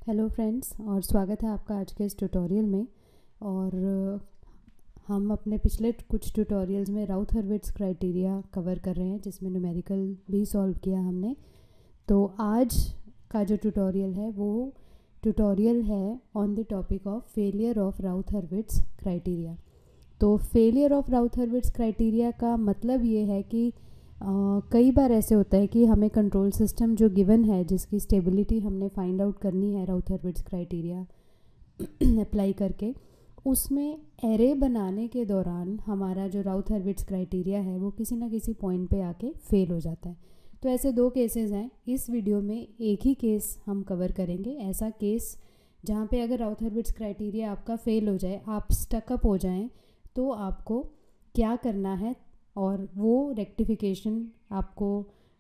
Hello friends, और स्वागत है आपका आज के इस ट्यूटोरियल में। और हम अपने पिछले कुछ ट्यूटोरियल्स में राउथ हर्विट्ज़ क्राइटेरिया कवर कर रहे हैं, जिसमें न्यूमेरिकल भी सॉल्व किया हमने। तो आज का जो ट्यूटोरियल है वो ट्यूटोरियल है on the topic of failure of Routh Hurwitz criteria. तो failure of Routh Hurwitz criteria का मतलब ये है कि कई बार ऐसे होता है कि हमें कंट्रोल सिस्टम जो गिवन है, जिसकी स्टेबिलिटी हमने फाइंड आउट करनी है राउथ हर्विट्ज़ क्राइटेरिया अप्लाई करके, उसमें एरे बनाने के दौरान हमारा जो राउथ हर्विट्ज़ क्राइटेरिया है वो किसी ना किसी पॉइंट पे आके फेल हो जाता है। तो ऐसे दो केसेस हैं। इस वीडियो में एक ही केस हम कवर करेंगे, ऐसा केस जहाँ पे अगर राउथ हर्विट्ज़ क्राइटेरिया आपका फेल हो जाए, आप स्टकअप हो जाएं, तो आपको क्या करना है, और वो रेक्टिफिकेशन आपको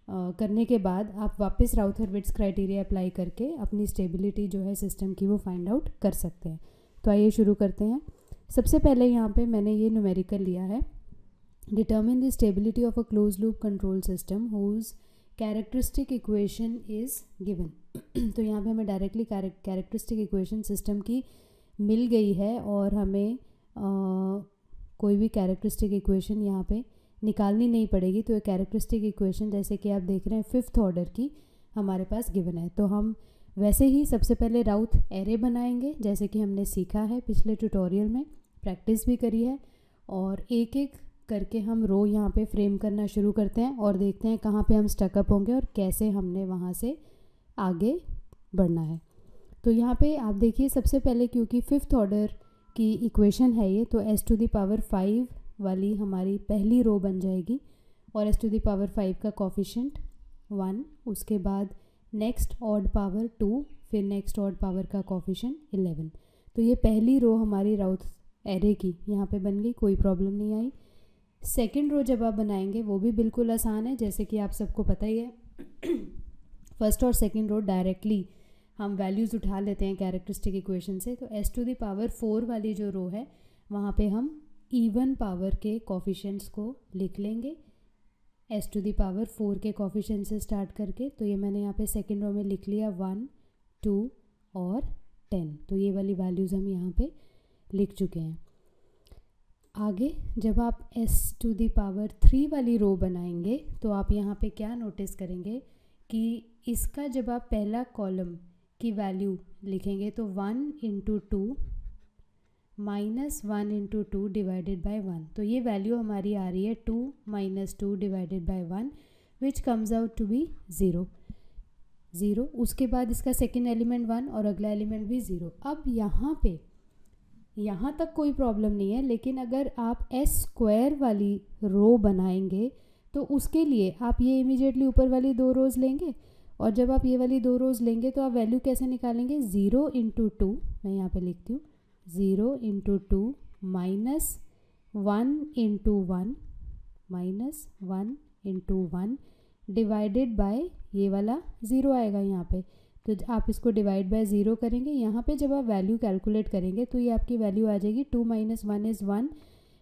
करने के बाद आप वापस राउथ हर्विट्ज़ क्राइटेरिया अप्लाई करके अपनी स्टेबिलिटी जो है सिस्टम की वो फाइंड आउट कर सकते हैं। तो आइए शुरू करते हैं। सबसे पहले यहाँ पे मैंने ये न्यूमेरिकल लिया है, determine the stability of a close loop control system whose characteristic equation is given. तो यहाँ पे हमें डायरेक्टली कैरेक्टरिस्टिक इक्वेशन सिस्टम की मिल गई है, और हमें कोई भी कैरेक्टरिस्टिक इक्वेशन यहाँ पे निकालनी नहीं पड़ेगी। तो ये कैरेक्टरिस्टिक इक्वेशन, जैसे कि आप देख रहे हैं, 5th ऑर्डर की हमारे पास गिवन है। तो हम वैसे ही सबसे पहले राउथ एरे बनाएंगे, जैसे कि हमने सीखा है पिछले ट्यूटोरियल में, प्रैक्टिस भी करी है। और एक एक करके हम रो यहाँ पे फ्रेम करना शुरू करते हैं और देखते हैं कहाँ पे हम स्टकअप होंगे और कैसे हमने वहाँ से आगे बढ़ना है। तो यहाँ पे आप देखिए, सबसे पहले क्योंकि 5th ऑर्डर की इक्वेशन है ये, तो s टू द पावर 5 वाली हमारी पहली रो बन जाएगी, और s टू द पावर 5 का कोफिशिएंट 1, उसके बाद नेक्स्ट ऑड पावर 2, फिर नेक्स्ट ऑड पावर का कोफिशिएंट 11। तो ये पहली रो हमारी राउथ एरे की यहाँ पे बन गई, कोई प्रॉब्लम नहीं आई। सेकंड रो जब आप बनाएंगे वो भी बिल्कुल आसान है, जैसे कि आप सबको पता ही है। फर्स्ट और सेकंड रो डायरेक्टली हम वैल्यूज़ उठा लेते हैं कैरेक्टरिस्टिक इक्वेशन से। तो s टू द पावर 4 वाली जो रो है वहाँ पे हम इवन पावर के कोफिशिएंट्स को लिख लेंगे, s टू द पावर 4 के कोफिशिएंट से स्टार्ट करके। तो ये मैंने यहाँ पे सेकेंड रो में लिख लिया 1, 2 और 10। तो ये वाली वैल्यूज़ हम यहाँ पे लिख चुके हैं। आगे जब आप s टू द पावर 3 वाली रो बनाएंगे, तो आप यहाँ पे क्या नोटिस करेंगे कि इसका जब आप पहला कॉलम की वैल्यू लिखेंगे तो 1 into 2 minus 1 into 2 divided by 1। तो ये वैल्यू हमारी आ रही है 2 minus 2 divided by 1, which comes out to be 0। उसके बाद इसका सेकेंड एलिमेंट 1 और अगला एलिमेंट भी 0। अब यहाँ तक कोई प्रॉब्लम नहीं है, लेकिन अगर आप s स्क्वायर वाली रो बनाएंगे तो उसके लिए आप ये इमीडिएटली ऊपर वाली दो रोज़ लेंगे, और जब आप ये वाली दो रोज़ लेंगे तो आप वैल्यू कैसे निकालेंगे? 0 इंटू 2, मैं यहाँ पे लिखती हूँ 0 into 2 minus 1 into 1 minus 1 into 1 divided by ये वाला 0 आएगा यहाँ पे। तो आप इसको डिवाइड बाय 0 करेंगे, यहाँ पे जब आप वैल्यू कैलकुलेट करेंगे तो ये आपकी वैल्यू आ जाएगी 2 minus 1 is 1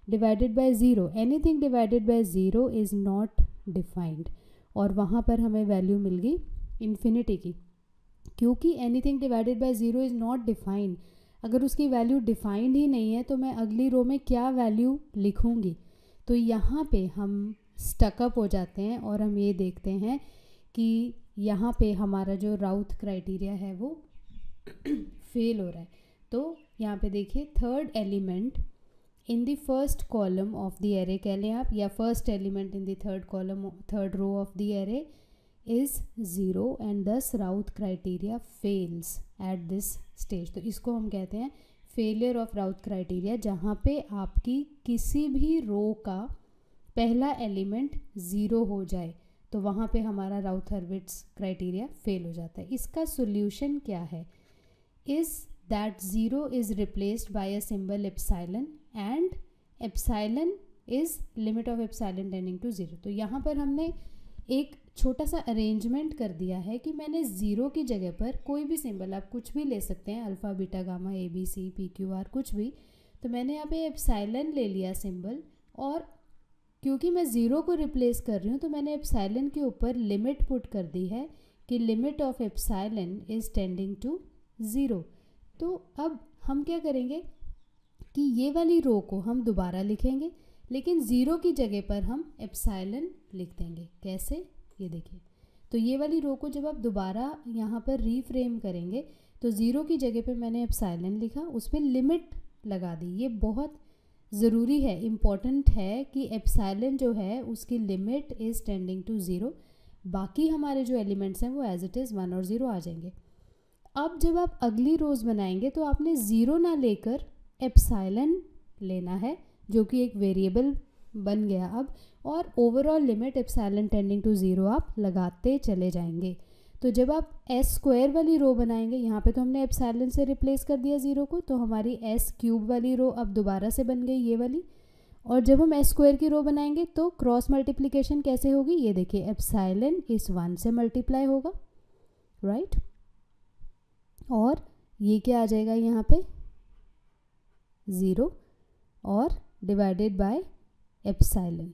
divided by 0। Anything divided by 0 is not defined, और वहाँ पर हमें वैल्यू मिल गई इन्फिनिटी की। क्योंकि anything divided by 0 is not defined, अगर उसकी वैल्यू डिफाइंड ही नहीं है तो मैं अगली रो में क्या वैल्यू लिखूँगी? तो यहाँ पे हम स्टकअप हो जाते हैं, और हम ये देखते हैं कि यहाँ पे हमारा जो राउथ क्राइटेरिया है वो फेल हो रहा है। तो यहाँ पे देखिए, third element in the first column of the array कह लें आप, या first element in the third column, third row of the array is 0 and this Routh criteria fails at this stage. तो इसको हम कहते हैं फेलियर ऑफ राउथ क्राइटेरिया, जहाँ पे आपकी किसी भी रो का पहला एलिमेंट 0 हो जाए तो वहाँ पे हमारा राउथ हर्विट्ज़ क्राइटेरिया फेल हो जाता है। इसका सोल्यूशन क्या है? Is that 0 is replaced by a symbol epsilon, and epsilon is limit of epsilon tending to 0। तो यहाँ पर हमने एक छोटा सा अरेंजमेंट कर दिया है कि मैंने 0 की जगह पर कोई भी सिंबल, आप कुछ भी ले सकते हैं, alpha beta gamma ABC PQR कुछ भी। तो मैंने यहाँ पे एप्सिलॉन ले लिया सिंबल, और क्योंकि मैं 0 को रिप्लेस कर रही हूँ तो मैंने एप्सिलॉन के ऊपर लिमिट पुट कर दी है कि limit of epsilon is tending to 0। तो अब हम क्या करेंगे कि ये वाली रो को हम दोबारा लिखेंगे, लेकिन 0 की जगह पर हम एप्सिलॉन लिख देंगे। कैसे, ये देखिए। तो ये वाली रो को जब आप दोबारा यहाँ पर रीफ्रेम करेंगे तो 0 की जगह पे मैंने एप्सिलॉन लिखा, उस पर लिमिट लगा दी। ये बहुत ज़रूरी है, इम्पॉर्टेंट है कि एप्सिलॉन जो है उसकी लिमिट इज़ टेंडिंग टू 0। बाकी हमारे जो एलिमेंट्स हैं वो एज इट इज़ 1 और 0 आ जाएंगे। अब जब आप अगली रोज़ बनाएंगे तो आपने 0 ना लेकर एप्सिलॉन लेना है, जो कि एक वेरिएबल बन गया अब, और overall limit epsilon tending to 0 आप लगाते चले जाएंगे। तो जब आप एस स्क्वायर वाली रो बनाएंगे, यहाँ पे तो हमने एप्सिलॉन से रिप्लेस कर दिया 0 को, तो हमारी एस क्यूब वाली रो अब दोबारा से बन गई ये वाली। और जब हम एस स्क्वायर की रो बनाएंगे तो क्रॉस मल्टीप्लिकेशन कैसे होगी, ये देखिए, एप्सिलॉन इस 1 से मल्टीप्लाई होगा, राइट। और ये क्या आ जाएगा यहाँ पे 0 और डिवाइडेड बाय एप्सिलॉन,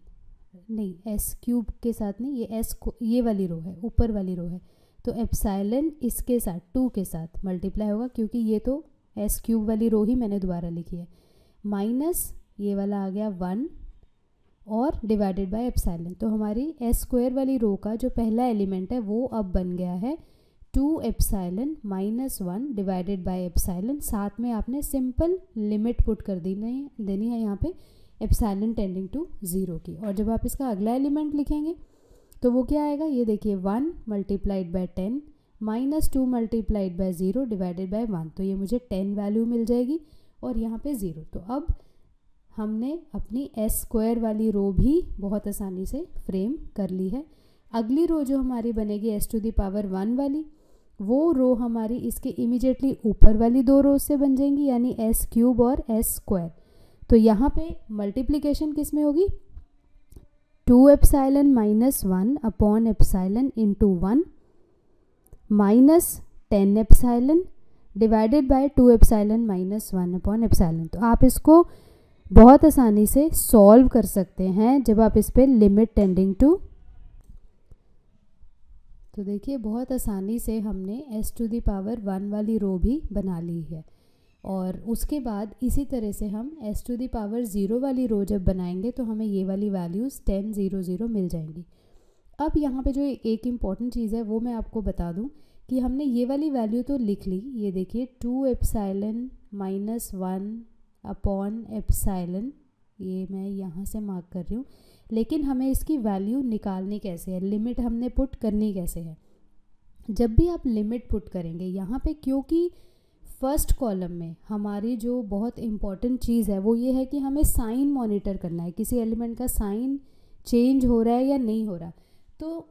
नहीं एस क्यूब के साथ नहीं, ये एस ये वाली रो है, ऊपर वाली रो है, तो एप्सिलॉन इसके साथ 2 के साथ मल्टीप्लाई होगा, क्योंकि ये तो एस क्यूब वाली रो ही मैंने दोबारा लिखी है, माइनस ये वाला आ गया 1 और डिवाइडेड बाय एप्सिलॉन। तो हमारी एस स्क्वायर वाली रो का जो पहला एलिमेंट है वो अब बन गया है 2 epsilon minus 1 divided by epsilon. साथ में आपने सिंपल लिमिट पुट कर देनी है यहाँ पे एप्सिलॉन टेंडिंग टू 0 की। और जब आप इसका अगला एलिमेंट लिखेंगे तो वो क्या आएगा, ये देखिए 1 multiplied by 10 minus 2 multiplied by 0 divided by 1, तो ये मुझे 10 वैल्यू मिल जाएगी और यहाँ पे 0। तो अब हमने अपनी एस स्क्वायर वाली रो भी बहुत आसानी से फ्रेम कर ली है। अगली रो जो हमारी बनेगी एस टू द पावर 1 वाली, वो रो हमारी इसके इमीडिएटली ऊपर वाली 2 रो से बन जाएंगी, यानी एस क्यूब और एस स्क्वायर। तो यहाँ पे मल्टीप्लिकेशन किस में होगी, 2 epsilon minus 1 upon epsilon into 1 minus 10 epsilon divided by 2 epsilon minus 1 upon epsilon. तो आप इसको बहुत आसानी से सॉल्व कर सकते हैं जब आप इस पर लिमिट टेंडिंग टू, तो देखिए बहुत आसानी से हमने एस टू द पावर 1 वाली रो भी बना ली है। और उसके बाद इसी तरह से हम एस टू द पावर 0 वाली रो जब बनाएंगे तो हमें ये वाली वैल्यूज़ 10 0 0 मिल जाएंगी। अब यहाँ पे जो एक इम्पॉर्टेंट चीज़ है वो मैं आपको बता दूँ कि हमने ये वाली वैल्यू तो लिख ली, ये देखिए 2 एप्सिलॉन माइनस 1 अपॉन एप्सिलॉन, ये मैं यहाँ से मार्क कर रही हूँ, लेकिन हमें इसकी वैल्यू निकालनी कैसे है, लिमिट हमने पुट करनी कैसे है। जब भी आप लिमिट पुट करेंगे यहाँ पे, क्योंकि फर्स्ट कॉलम में हमारी जो बहुत इम्पॉर्टेंट चीज़ है वो ये है कि हमें साइन मॉनिटर करना है, किसी एलिमेंट का साइन चेंज हो रहा है या नहीं हो रहा। तो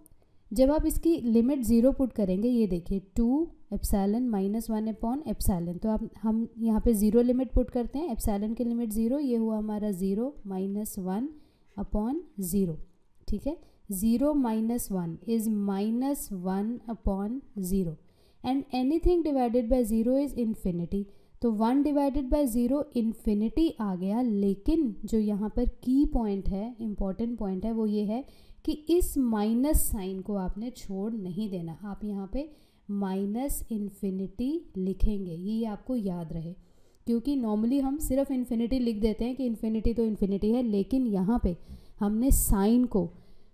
जब आप इसकी लिमिट 0 पुट करेंगे, ये देखिए 2 एप्सिलॉन माइनस 1 अपॉन एप्सिलॉन, तो आप हम यहाँ पे 0 लिमिट पुट करते हैं, एप्सिलॉन की लिमिट 0, ये हुआ हमारा 0 माइनस 1 अपॉन 0, ठीक है। 0 minus 1 is minus 1 upon 0 and anything divided by 0 is infinity. तो 1 डिवाइडेड बाय 0 इन्फिनिटी आ गया, लेकिन जो यहाँ पर की पॉइंट है, इम्पॉर्टेंट पॉइंट है, वो ये है कि इस माइनस साइन को आपने छोड़ नहीं देना। आप यहाँ पे माइनस इन्फिनिटी लिखेंगे, ये आपको याद रहे, क्योंकि नॉर्मली हम सिर्फ इन्फिनिटी लिख देते हैं कि इन्फिनिटी तो इन्फिनिटी है, लेकिन यहाँ पे हमने साइन को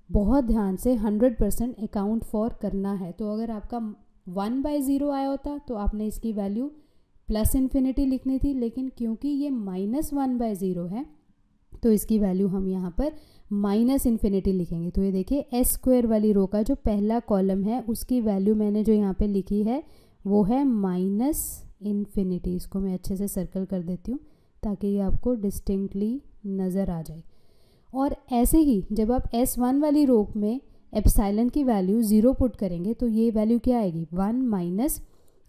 बहुत ध्यान से 100% अकाउंट फॉर करना है। तो अगर आपका 1/0 आया होता तो आपने इसकी वैल्यू प्लस इन्फिनिटी लिखनी थी, लेकिन क्योंकि ये माइनस 1/0 है तो इसकी वैल्यू हम यहाँ पर माइनस इन्फिनिटी लिखेंगे। तो ये देखिए एस स्क्वायर वाली रो का जो पहला कॉलम है उसकी वैल्यू मैंने जो यहाँ पे लिखी है वो है माइनस इन्फिनिटी। इसको मैं अच्छे से सर्कल कर देती हूँ ताकि ये आपको डिस्टिंक्टली नज़र आ जाए। और ऐसे ही जब आप S1 वाली रो में एप्सिलॉन की वैल्यू 0 पुट करेंगे तो ये वैल्यू क्या आएगी, 1 माइनस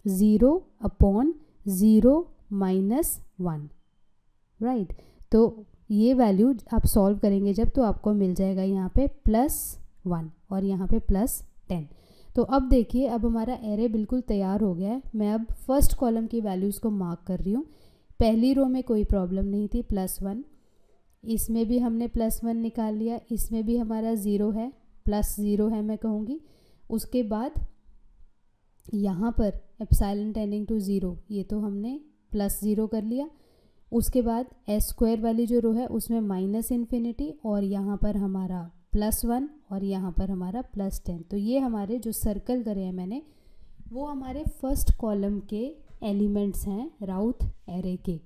0 अपॉन 0 माइनस 1, राइट। तो ये वैल्यू आप सॉल्व करेंगे जब, तो आपको मिल जाएगा यहाँ पे +1 और यहाँ पे +10। तो अब देखिए, अब हमारा एरे बिल्कुल तैयार हो गया है। मैं अब फर्स्ट कॉलम की वैल्यूज़ को मार्क कर रही हूँ। पहली रो में कोई प्रॉब्लम नहीं थी, +1, इसमें भी हमने +1 निकाल लिया, इसमें भी हमारा 0 है, +0 है मैं कहूँगी। उसके बाद यहाँ पर एप्सिलॉन टेंडिंग टू 0, ये तो हमने +0 कर लिया। उसके बाद एस स्क्वायर वाली जो रो है उसमें -∞, और यहाँ पर हमारा +1 और यहाँ पर हमारा +10। तो ये हमारे जो सर्कल करे हैं मैंने, वो हमारे फर्स्ट कॉलम के एलिमेंट्स हैं राउथ एरे के।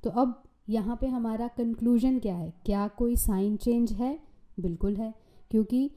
तो अब यहाँ पे हमारा कंक्लूजन क्या है, क्या कोई साइन चेंज है? बिल्कुल है, क्योंकि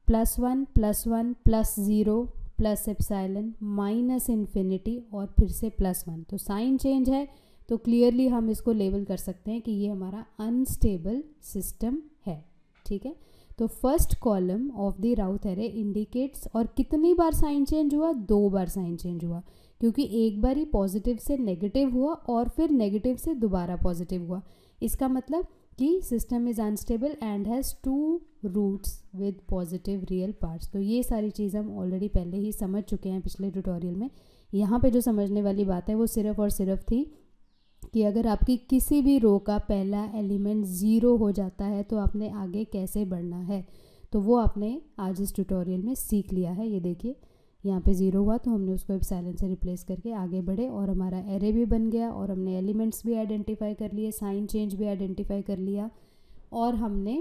+1 +1 +0 प्लस एप्सिलॉन -∞ और फिर से +1, तो साइन चेंज है। तो क्लियरली हम इसको लेबल कर सकते हैं कि ये हमारा अनस्टेबल सिस्टम है। ठीक है, तो first column of the राउथ array indicates, और कितनी बार साइन चेंज हुआ? 2 बार साइन चेंज हुआ, क्योंकि एक बार ही पॉजिटिव से नेगेटिव हुआ और फिर नेगेटिव से दोबारा पॉजिटिव हुआ। इसका मतलब कि system is unstable and has 2 roots with positive real parts. तो ये सारी चीज़ हम ऑलरेडी पहले ही समझ चुके हैं पिछले ट्यूटोरियल में। यहाँ पे जो समझने वाली बात है वो सिर्फ और सिर्फ थी कि अगर आपकी किसी भी रो का पहला एलिमेंट 0 हो जाता है तो आपने आगे कैसे बढ़ना है, तो वो आपने आज इस ट्यूटोरियल में सीख लिया है। ये देखिए, यहाँ पे 0 हुआ तो हमने उसको एप्सिलॉन से रिप्लेस करके आगे बढ़े, और हमारा एरे भी बन गया, और हमने एलिमेंट्स भी आइडेंटिफाई कर लिए, साइन चेंज भी आइडेंटिफाई कर लिया, और हमने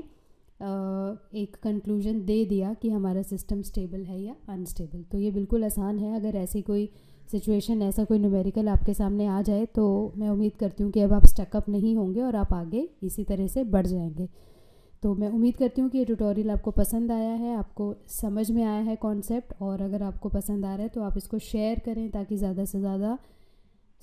एक कंक्लूजन दे दिया कि हमारा सिस्टम स्टेबल है या अनस्टेबल। तो ये बिल्कुल आसान है। अगर ऐसी कोई सिचुएशन, ऐसा कोई न्यूमेरिकल आपके सामने आ जाए तो मैं उम्मीद करती हूँ कि अब आप स्टकअप नहीं होंगे और आप आगे इसी तरह से बढ़ जाएंगे। तो मैं उम्मीद करती हूँ कि ये ट्यूटोरियल आपको पसंद आया है, आपको समझ में आया है कॉन्सेप्ट, और अगर आपको पसंद आ रहा है तो आप इसको शेयर करें ताकि ज़्यादा से ज़्यादा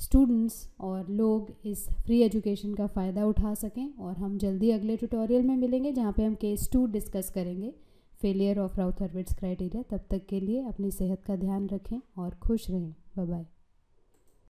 स्टूडेंट्स और लोग इस फ्री एजुकेशन का फ़ायदा उठा सकें। और हम जल्दी अगले ट्यूटोरियल में मिलेंगे जहाँ पे हम केस 2 डिस्कस करेंगे, failure of Routh Hurwitz criteria. तब तक के लिए अपनी सेहत का ध्यान रखें और खुश रहें। Bye bye.